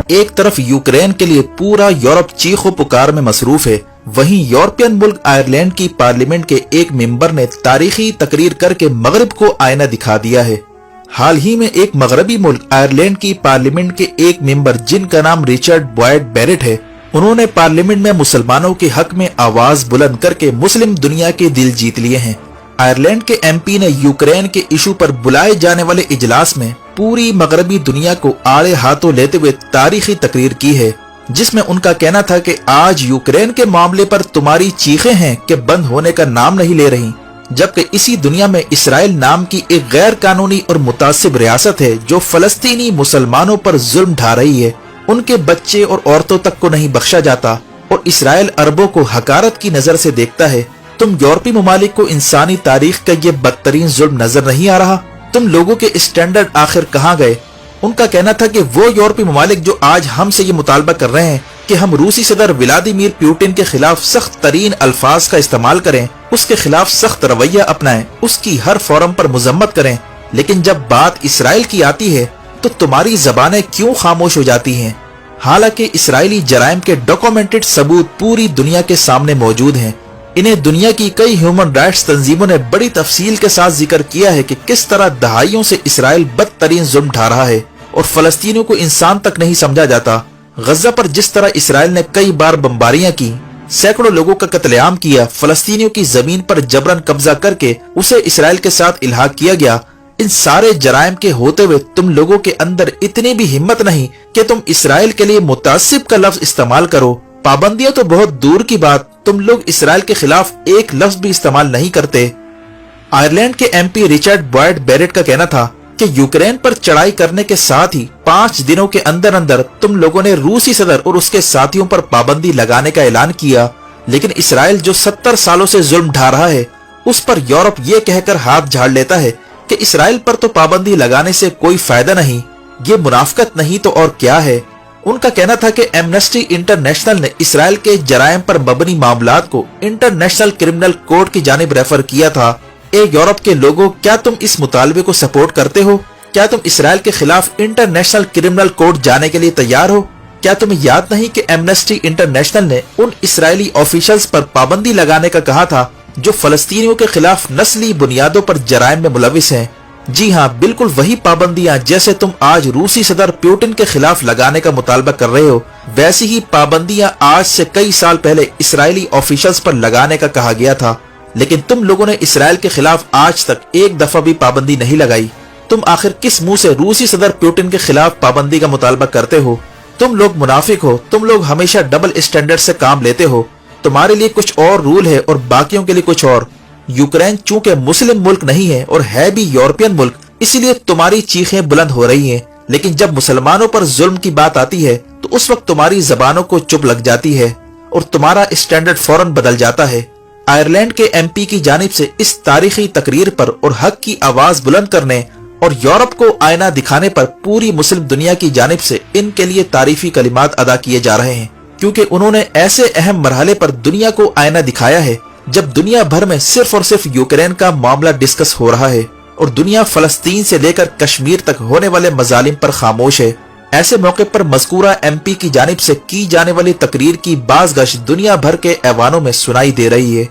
ایک طرف यूक्रेन के लिए पूरा यूरोप चीखों पुकार में मसरूफ है, वहीं यूरोपियन मुल्क आयरलैंड की पार्लियामेंट के एक मेंबर ने तारीखी तकरीर करके मगरब को आईना दिखा दिया है। हाल ही में एक मगरबी मुल्क आयरलैंड की पार्लियामेंट के एक मेंबर जिनका नाम रिचर्ड बॉयड बैरेट है, उन्होंने पार्लियामेंट में मुसलमानों के हक में आवाज बुलंद करके मुस्लिम दुनिया के दिल जीत लिए हैं। आयरलैंड के एमपी ने यूक्रेन के इशू पर बुलाए जाने वाले इजलास में पूरी मगरबी दुनिया को आड़े हाथों लेते हुए तारीखी तकरीर की है, जिसमें उनका कहना था कि आज यूक्रेन के मामले पर तुम्हारी चीखें हैं कि बंद होने का नाम नहीं ले रही, जबकि इसी दुनिया में इसराइल नाम की एक गैर कानूनी और मुतासिब रियासत है जो फलस्तीनी मुसलमानों पर जुल्म ढा रही है। उनके बच्चे और औरतों तक को नहीं बख्शा जाता और इसराइल अरबों को हकारत की नजर से देखता है। तुम यूरोपीय ममालिक को इंसानी तारीख का ये बदतरीन जुल्म नजर नहीं आ रहा? तुम लोगों के स्टैंडर्ड आखिर कहाँ गए? उनका कहना था कि वो यूरोपीय ममालिक जो आज हमसे ये मुतालबा कर रहे हैं कि हम रूसी सदर व्लादिमीर पुतिन के खिलाफ सख्त तरीन अल्फाज का इस्तेमाल करें, उसके खिलाफ सख्त रवैया अपनाएं, उसकी हर फोरम पर मजम्मत करें, लेकिन जब बात इसराइल की आती है तो तुम्हारी जबानें क्यों खामोश हो जाती हैं? हालांकि इसराइली जराइम के डॉक्यूमेंटेड सबूत पूरी दुनिया के सामने मौजूद हैं। इन्हें दुनिया की कई ह्यूमन राइट्स तंजीमों ने बड़ी तफसील के साथ जिक्र किया है कि किस तरह दहाइयों से इसराइल बदतरीन जुल्म ढा रहा है और फलस्तीनियों को इंसान तक नहीं समझा जाता। गजा पर जिस तरह इसराइल ने कई बार बमबारियां की, सैकड़ों लोगों का कत्लेआम किया, फलस्तीनियों की जमीन पर जबरन कब्जा करके उसे इसराइल के साथ इल्हाक किया गया, इन सारे जराइम के होते हुए तुम लोगों के अंदर इतनी भी हिम्मत नहीं कि तुम इसराइल के लिए मुतासिब का लफ्ज इस्तेमाल करो। पाबंदियां तो बहुत दूर की बात, तुम लोग इसराइल के खिलाफ एक लफ्ज भी इस्तेमाल नहीं करते। आयरलैंड के एमपी रिचर्ड बॉयड बैरेट का कहना था कि यूक्रेन पर चढ़ाई करने के साथ ही 5 दिनों के अंदर अंदर तुम लोगों ने रूसी सदर और उसके साथियों पर पाबंदी लगाने का ऐलान किया, लेकिन इसराइल जो 70 सालों से जुल्म ढा रहा है उस पर यूरोप ये कहकर हाथ झाड़ लेता है कि इसराइल पर तो पाबंदी लगाने से कोई फायदा नहीं, ये मुनाफकत नहीं तो और क्या है। उनका कहना था कि एमनेस्टी इंटरनेशनल ने इसराइल के जराइम पर मबनी मामलात को इंटरनेशनल क्रिमिनल कोर्ट की जानिब रेफर किया था। ए यूरोप के लोगों, क्या तुम इस मुतालबे को सपोर्ट करते हो? क्या तुम इसराइल के खिलाफ इंटरनेशनल क्रिमिनल कोर्ट जाने के लिए तैयार हो? क्या तुम्हें याद नहीं कि एमनेस्टी इंटरनेशनल ने उन इसराइली ऑफिशियल्स पर पाबंदी लगाने का कहा था जो फलस्तीनियों के खिलाफ नस्ली बुनियादों पर जराइम में मुलविस हैं? जी हाँ, बिल्कुल वही पाबंदियां जैसे तुम आज रूसी सदर पुतिन के खिलाफ लगाने का मुतालबा कर रहे हो, वैसी ही पाबंदियां आज से कई साल पहले इसराइली ऑफिशियल्स पर लगाने का कहा गया था, लेकिन तुम लोगों ने इसराइल के खिलाफ आज तक एक दफा भी पाबंदी नहीं लगाई। तुम आखिर किस मुंह से रूसी सदर पुतिन के खिलाफ पाबंदी का मुतालबा करते हो? तुम लोग मुनाफिक हो, तुम लोग हमेशा डबल स्टैंडर्ड से काम लेते हो। तुम्हारे लिए कुछ और रूल है और बाकियों के लिए कुछ और। यूक्रेन चूंकि मुस्लिम मुल्क नहीं है और है भी यूरोपियन मुल्क, इसलिए तुम्हारी चीखें बुलंद हो रही हैं, लेकिन जब मुसलमानों पर जुल्म की बात आती है तो उस वक्त तुम्हारी जबानों को चुप लग जाती है और तुम्हारा स्टैंडर्ड फौरन बदल जाता है। आयरलैंड के एमपी की जानिब से इस तारीखी तकरीर पर और हक की आवाज बुलंद करने और यूरोप को आईना दिखाने पर पूरी मुस्लिम दुनिया की जानिब से इनके लिए तारीफी कलिमात अदा किए जा रहे हैं, क्योंकि उन्होंने ऐसे अहम मरहले पर दुनिया को आईना दिखाया है जब दुनिया भर में सिर्फ और सिर्फ यूक्रेन का मामला डिस्कस हो रहा है और दुनिया फलस्तीन से लेकर कश्मीर तक होने वाले मजालिम पर खामोश है। ऐसे मौके पर मज़कूरा एमपी की जानिब से की जाने वाली तकरीर की बाज़गश दुनिया भर के ऐवानों में सुनाई दे रही है।